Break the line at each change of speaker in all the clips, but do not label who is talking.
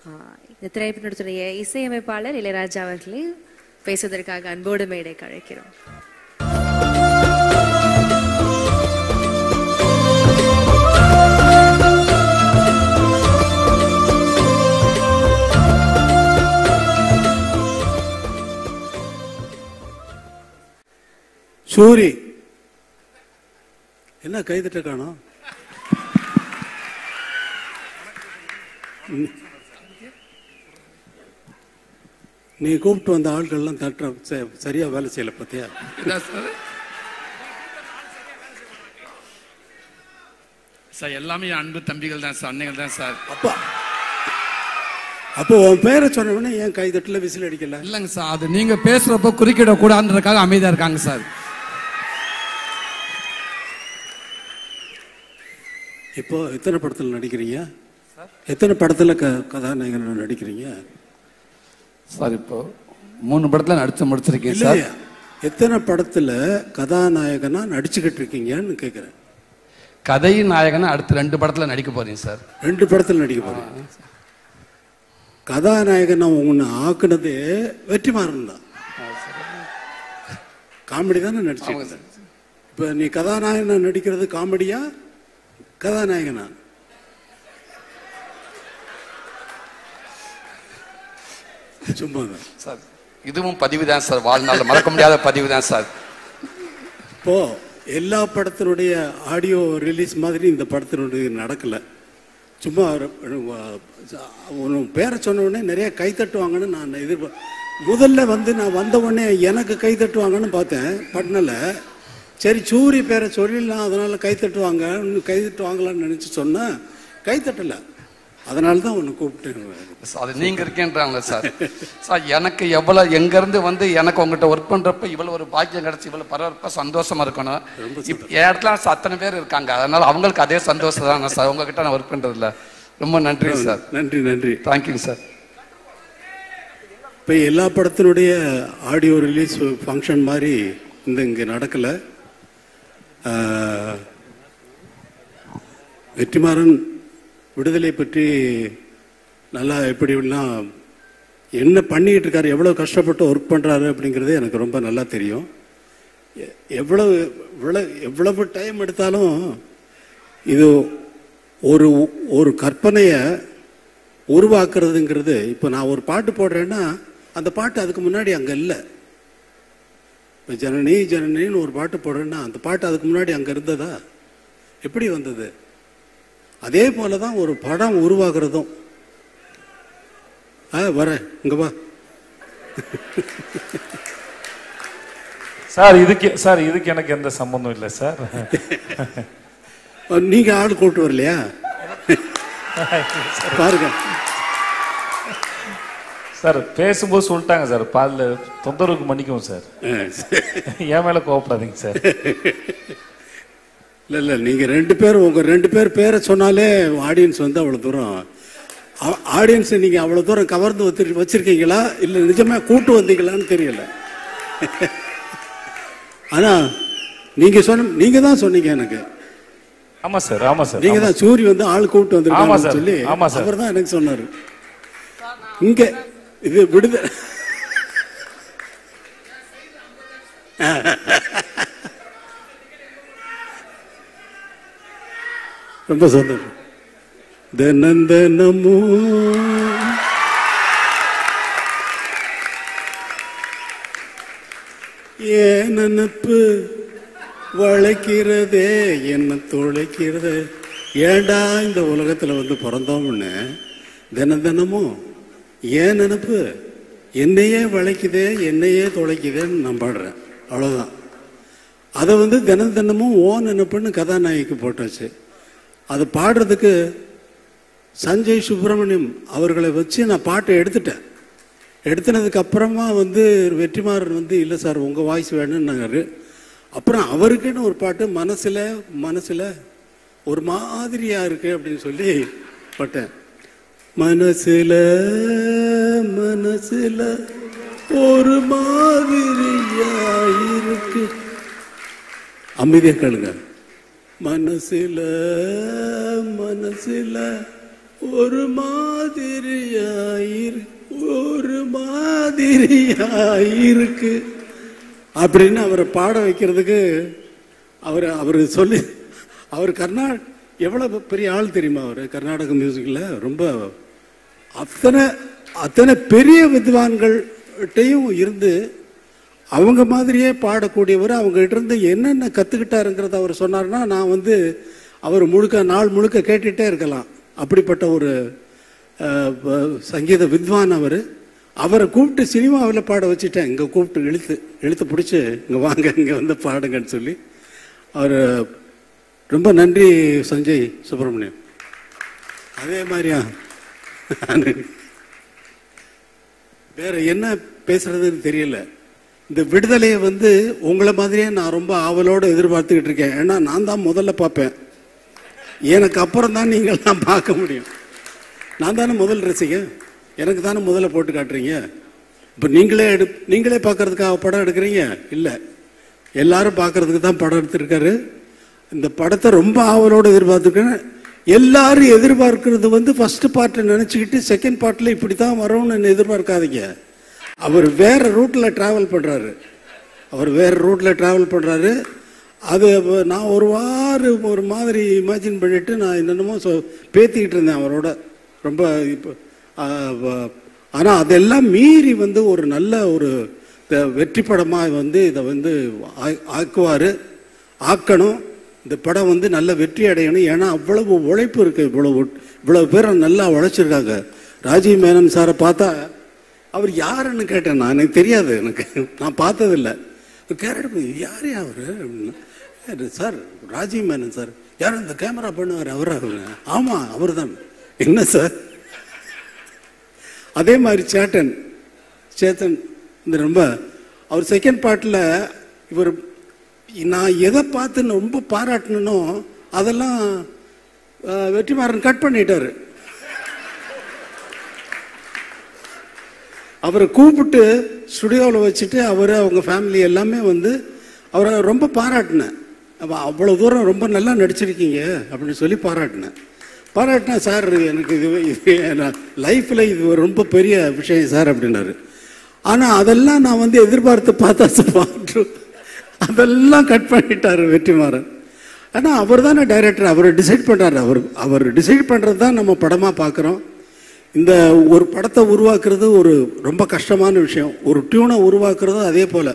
இந்த திரைப்படத்துடைய இசையமைப்பாளர் இளையராஜா அவர்களை பேசுவதற்காக அன்போடு மேடைக்கு அழைக்கிறோம்.
சூரி என்ன கைதட்ட காணோம்? நீ கூப்பிட்டு வந்த ஆட்கள்லாம் தட்ட சரியா வேலை செய்யல பத்தியா?
சார் எல்லாமே அன்பு தம்பிகள் தான் சார், அன்னைகள் தான் சார்.
அப்போ உன் பேரை சொன்ன உடனே ஏன் கைதட்டல விசில் அடிக்கல?
இல்லைங்க சார், அது நீங்க பேசுறப்ப குறுக்கிட கூடாதுன்றதுக்காக அமைதியா இருக்காங்க சார்.
இப்போ எத்தனை படத்தில் நடிக்கிறீங்க? எத்தனை படத்தில் கதாநாயகன் நடிக்கிறீங்க
சார்? இப்போ 3 படத்துல நடிச்சு முடிச்சிருக்கீங்க சார்.
எத்தனை படத்துல கதாநாயகனா நடிச்சுக்கிட்டு இருக்கீங்கன்னு கேட்கிறேன்.
கதை நாயகனா அடுத்து 2 படத்துல நடிக்க போறீங்க சார்.
2 படத்தில் நடிக்க போறீங்க. கதாநாயகனா உன்னை ஆக்குனது வெற்றிமாறன் தான். காமெடி தானே நடிச்சு. இப்ப நீ கதாநாயகனா நடிக்கிறது காமெடியா கதாநாயகனா? சும்மா
சார், இதுவும் பதிவு தான் சார், வாழ்நாள் மறக்க முடியாத பதிவு தான் சார்.
இப்போ எல்லா படத்தினுடைய ஆடியோ ரிலீஸ் மாதிரி இந்த படத்தினுடைய நடக்கல. சும்மா பேரை சொன்ன உடனே நிறைய கை தட்டுவாங்கன்னு நான் முதல்ல நான் வந்த உடனே எனக்கு கை தட்டுவாங்கன்னு பார்த்தேன் பட்னல. சரி சூரி பேரை சொல்லிடலாம், அதனால கை தட்டுவாங்களான்னு நினைச்சு சொன்னா கை தட்டல. அதனால தான் உன்னை கூப்பிட்டேன்.
அது நீங்க இருக்கேன்றாங்களே சார். சார் எனக்கு எவ்வளவு எங்க இருந்து எனக்கு உங்ககிட்ட ஒர்க் பண்றப்ப இவ்வளவு ஒரு பாக்கியம் கிடைச்சி இவ்வளவு பரவாயில்ல சந்தோஷமா இருக்கணும். என் இடத்துல அத்தனை பேர் இருக்காங்க, அதனால அவங்களுக்கு அதே சந்தோஷம் தான் சார். உங்ககிட்ட நான் ஒர்க் பண்றதுல ரொம்ப நன்றி சார்.
நன்றி
தேங்க்யூ சார்.
இப்போ எல்லா படத்தினுடைய ஆடியோ ரிலீஸ் ஃபங்க்ஷன் மாதிரி இங்கே நடக்கல. வெற்றிமாறன் விடுதலை பற்றி நல்லா எப்படிலாம் என்ன பண்ணிக்கிட்டு இருக்காரு, எவ்வளோ கஷ்டப்பட்டு ஒர்க் பண்ணுறாரு அப்படிங்கிறதே எனக்கு ரொம்ப நல்லா தெரியும். எவ்வளவு டைம் எடுத்தாலும் இது ஒரு கற்பனையை உருவாக்குறதுங்கிறது. இப்போ நான் ஒரு பாட்டு போடுறேன்னா அந்த பாட்டு அதுக்கு முன்னாடி அங்கே இல்லை. இப்போ ஜனனி ஜனனின்னு ஒரு பாட்டு போடுறேன்னா அந்த பாட்டு அதுக்கு முன்னாடி அங்கே இருந்ததா? எப்படி வந்தது? அதே போல தான் ஒரு படம் உருவாக்குறதும். வரேன் இங்க வா
சார். இதுக்கு எனக்கு எந்த சம்பந்தம் இல்லை சார்.
நீங்க ஆள் கூப்பிட்டு வரலையா? பாருங்க
சார், பேசும்போது சொல்லிட்டாங்க சார், பால் தொந்தரவுக்கு மன்னிக்கும் சார். என் மேல கோவப்படாதீங்க சார்.
இல்லை நீங்க உங்க 2 பேர் பேரை சொன்னாலே ஆடியன்ஸ் அவ்வளவு தூரம் ஆடியன்ஸ் நீங்க அவ்வளவு தூரம் கவர்ந்து வச்சிருக்கீங்களா இல்ல நிஜமா கூட்டு வந்தீங்களான்னு தெரியல. ஆனா நீங்க தான் சொன்னீங்க எனக்கு.
ஆமா சார்.
நீங்க தான் சூரி ஆள் கூப்பிட்டு வந்திருக்காங்க சொல்லி அவர் தான் எனக்கு சொன்னாரு. இங்க இது விடுதலை ரொம்ப சந்தோஷம். தினந்தனமோ ஏன் நினப்பு வளைக்கிறதே என்ன தொலைக்கிறது. ஏண்டா இந்த உலகத்துல பிறந்தோம்னு தினமும் ஏன் நினப்பு என்னையே வளைக்குதே என்னையே தொலைக்குதேன்னு நான் பாடுறேன். அவ்வளவுதான். அதை தினமும் ஓ நினப்புன்னு கதாநாயகிக்கு போட்டாச்சு. அது பாடுறதுக்கு சஞ்சய் சுப்பிரமணியம் அவர்களை வச்சு நான் பாட்டை எடுத்துனதுக்கு அப்புறமா வெற்றிமாறன் இல்லை சார் உங்க வாய்ஸ் வேணும்னாரு. அப்புறம் அவருக்குன்னு ஒரு பாட்டு மனசுல ஒரு மாதிரியா இருக்கு அப்படின்னு சொல்லி பாட்டேன். மனசுல ஒரு மாதிரியா இருக்கு. அமைதியா கேளுங்க. மனசுல ஒரு மாதிரியா இருக்கு அப்படின்னு அவரை பாட வைக்கிறதுக்கு அவர் சொல்லி அவர் எவ்வளவு பெரிய ஆள் தெரியுமா? அவர் கர்நாடக மியூசிக்ல ரொம்ப அத்தனை பெரிய வித்வான்கள்கிட்டையும் இருந்து அவங்க மாதிரியே பாடக்கூடியவர். அவங்க கிட்ட இருந்து என்னென்ன கத்துக்கிட்டாருங்கிறத அவர் சொன்னார்னா நான் வந்து அவர் நாள் முழுக்க கேட்டுட்டே இருக்கலாம். அப்படிப்பட்ட ஒரு சங்கீத வித்வான் அவரை கூப்பிட்டு சினிமாவில் பாட வச்சுட்டேன். இங்கே கூப்பிட்டு இழுத்து பிடிச்சி இங்கே வாங்க, இங்கே வந்து பாடுங்கன்னு சொல்லி அவர் ரொம்ப நன்றி சஞ்சய் சுப்பிரமணியம். அதே மாதிரியா வேற என்ன பேசுறதுன்னு தெரியல. இந்த விடுதலையை வந்து உங்களை மாதிரியே நான் ரொம்ப ஆவலோடு எதிர்பார்த்துக்கிட்டு இருக்கேன். ஏன்னா நான் தான் முதல்ல பார்ப்பேன், எனக்கு அப்புறம் தான் நீங்கள்லாம் பார்க்க முடியும். நான் தானே முதல் ரசிகன், எனக்கு தானே முதல்ல போட்டு காட்டுறீங்க. இப்போ நீங்களே பார்க்கறதுக்காக படம் எடுக்கிறீங்க இல்லை, எல்லாரும் பார்க்கறதுக்கு தான் படம் எடுத்திருக்காரு. இந்த படத்தை ரொம்ப ஆவலோடு எதிர்பார்த்துருக்கேன். எல்லாரும் எதிர்பார்க்கறது வந்து ஃபர்ஸ்ட் பார்ட்டை நினச்சிக்கிட்டு செகண்ட் பார்ட்டில் இப்படி தான் வரும்னு எதிர்பார்க்காதீங்க. அவர் வேற ரூட்டில் ட்ராவல் பண்ணுறாரு. அது நான் ஒரு மாதிரி இமேஜின் பண்ணிட்டு நான் என்னென்னமோ பேத்திக்கிட்டு இருந்தேன் அவரோட ரொம்ப. இப்போ ஆனால் அதெல்லாம் மீறி வந்து ஒரு நல்ல ஒரு வெற்றி படமாக வந்து இதை வந்து ஆக்கணும். இந்த படம் வந்து நல்ல வெற்றி அடையணும். ஏன்னா அவ்வளவு உழைப்பு இருக்கு, இவ்வளவு பேர் நல்லா உழைச்சிருக்காங்க. ராஜீவ் மேனன் சாரை பார்த்தா அவர் யாருன்னு கேட்டேன் நான், எனக்கு தெரியாது, நான் பார்த்ததில்லை. கேரட் யார் அவரு சார்? ராஜீவ் மேனன் சார். யாரும் இந்த கேமரா பண்ணுவார் அவரா? ஆமாம் அவர் தான். என்ன சார்? அதே மாதிரி சேத்தன் இந்த ரொம்ப அவர் செகண்ட் பார்ட்டில் இவர் நான் எதை பார்த்து ரொம்ப பாராட்டணும் அதெல்லாம் வெற்றிமாறன் கட் பண்ணிட்டாரு. அவரை கூப்பிட்டு ஸ்டுடியோவில் வச்சுட்டு அவங்க ஃபேமிலி எல்லாமே வந்து அவரை ரொம்ப பாராட்டினேன். அவ்வளோ தூரம் ரொம்ப நல்லா நடிச்சிருக்கீங்க அப்படின்னு சொல்லி பாராட்டினேன் சார். எனக்கு இது லைஃப்பில் இது ரொம்ப பெரிய விஷயம் சார் அப்படின்னாரு. ஆனால் அதெல்லாம் நான் வந்து எதிர்பார்த்து பார்த்தா அதெல்லாம் கட் பண்ணிட்டாரு வெற்றிமாறன். ஆனால் அவர் தானே டைரக்டர், அவர் டிசைட் பண்ணுறாரு. அவர் டிசைட் பண்ணுறது தான் நம்ம படமாக பார்க்குறோம். இந்த ஒரு படத்தை உருவாக்குறது ஒரு ரொம்ப கஷ்டமான விஷயம். ஒரு டியூனை உருவாக்குறதும் அதே போல்.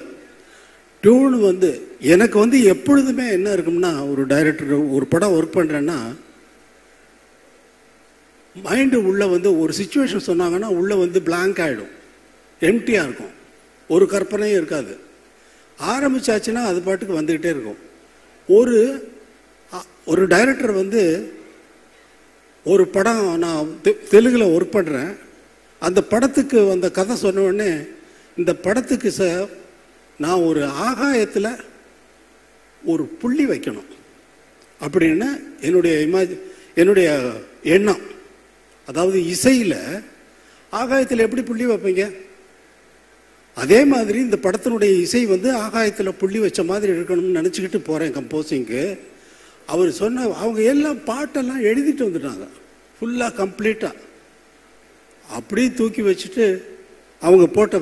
டியூன் வந்து எனக்கு வந்து எப்பொழுதுமே என்ன இருக்கும்னா, ஒரு டைரக்டர் ஒரு படம் ஒர்க் பண்ணுறேன்னா மைண்டு உள்ளே வந்து ஒரு சிச்சுவேஷன் சொன்னாங்கன்னா உள்ளே வந்து பிளாங்க் ஆகிடும், எம்டியாக இருக்கும், ஒரு கற்பனையும் இருக்காது. ஆரம்பிச்சாச்சுன்னா அது பாட்டுக்கு வந்துக்கிட்டே இருக்கும். ஒரு டைரக்டர் வந்து ஒரு படம் நான் தெலுங்கில் ஒர்க் பண்ணுறேன். அந்த படத்துக்கு அந்த கதை சொன்ன உடனே இந்த படத்துக்கு சார் நான் ஒரு ஆகாயத்தில் ஒரு புள்ளி வைக்கணும் அப்படின்னு என்னுடைய எண்ணம். அதாவது இசையில் ஆகாயத்தில் எப்படி புள்ளி வைப்பீங்க? அதே மாதிரி இந்த படத்தினுடைய இசை வந்து ஆகாயத்தில் புள்ளி வச்ச மாதிரி இருக்கணும்னு நினச்சிக்கிட்டு போகிறேன் கம்போசிங்க்கு. அவர் அவங்க எல்லாம் பாட்டெல்லாம் எழுதிட்டு வந்துட்டாங்க ஃபுல்லாக கம்ப்ளீட்டாக. அப்படியே தூக்கி வச்சுட்டு அவங்க போட்ட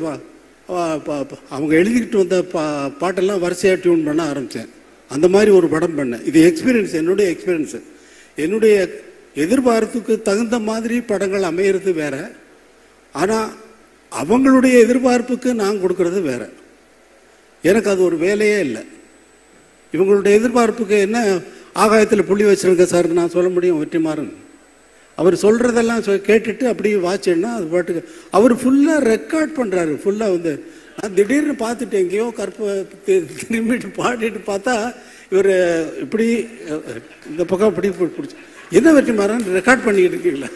அவங்க எழுதிக்கிட்டு வந்த பாட்டெல்லாம் வரிசையாக டியூன் பண்ண ஆரம்பித்தேன். அந்த மாதிரி ஒரு படம் பண்ணேன். இது எக்ஸ்பீரியன்ஸ், என்னுடைய எக்ஸ்பீரியன்ஸு. என்னுடைய எதிர்பார்ப்புக்கு தகுந்த மாதிரி படங்கள் அமையிறது வேற, ஆனால் அவங்களுடைய எதிர்பார்ப்புக்கு நான் கொடுக்கறது வேற. எனக்கு அது ஒரு வேலையே இல்லை. இவங்களுடைய எதிர்பார்ப்புக்கு என்ன ஆகாயத்தில் புள்ளி வச்சிருங்க சார் நான் சொல்ல முடியும்? வெற்றிமாறன் அவர் சொல்கிறதெல்லாம் கேட்டுட்டு அப்படியே வாட்சேன்னா அது பாட்டுக்கு அவர் ஃபுல்லாக ரெக்கார்ட் பண்ணுறாரு. ஃபுல்லாக வந்து நான் திடீர்னு பார்த்துட்டு எங்கேயோ திரும்பிட்டு பாடிட்டு பார்த்தா இவர் இப்படி இந்த பக்கம் இப்படி பிடிச்சி என்ன வெற்றிமாறன் ரெக்கார்ட் பண்ணிக்கிட்டு இருக்கீங்களா?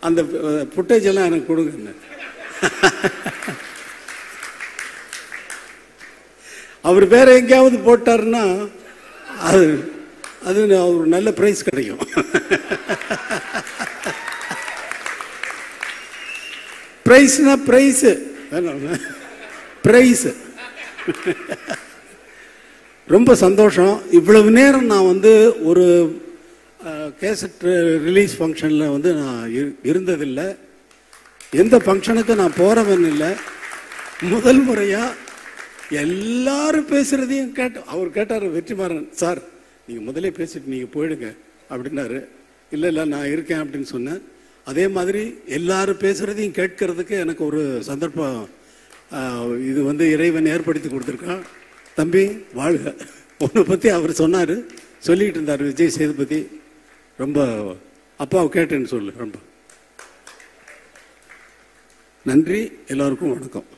அந்த ஃபுட்டேஜ் எல்லாம் எனக்கு கொடுங்க. அவர் வேற எங்கேயாவது போட்டாருன்னா அது ஒரு நல்ல பிரைஸ் கிடைக்கும். பிரைஸ்னா பிரைஸ் ரொம்ப சந்தோஷம். இவ்வளவு நேரம் நான் வந்து ஒரு கேசட் ரிலீஸ் ஃபங்க்ஷனில் வந்து நான் இருந்ததில்லை. எந்த ஃபங்க்ஷனுக்கு நான் போறவன் இல்லை. முதல் முறையா எல்லாரும் பேசுறதையும் அவர் கேட்டார் வெற்றிமாறன் சார், நீங்க முதலே பேசிட்டு நீங்க போயிடுங்க அப்படின்னாரு. இல்லை இல்லை நான் இருக்கேன் அப்படின்னு சொன்னேன். அதே மாதிரி எல்லாரும் பேசுறதையும் கேட்கறதுக்கு எனக்கு ஒரு சந்தர்ப்பம் இது வந்து இறைவன் ஏற்படுத்தி கொடுத்துருக்கான். தம்பி வாழ்க. உன்னை பற்றி அவர் சொன்னார், சொல்லிட்டு இருந்தார் விஜய் சேதுபதி. ரொம்ப அப்பாவை கேட்டேன்னு சொல்லு. ரொம்ப நன்றி. எல்லோருக்கும் வணக்கம்.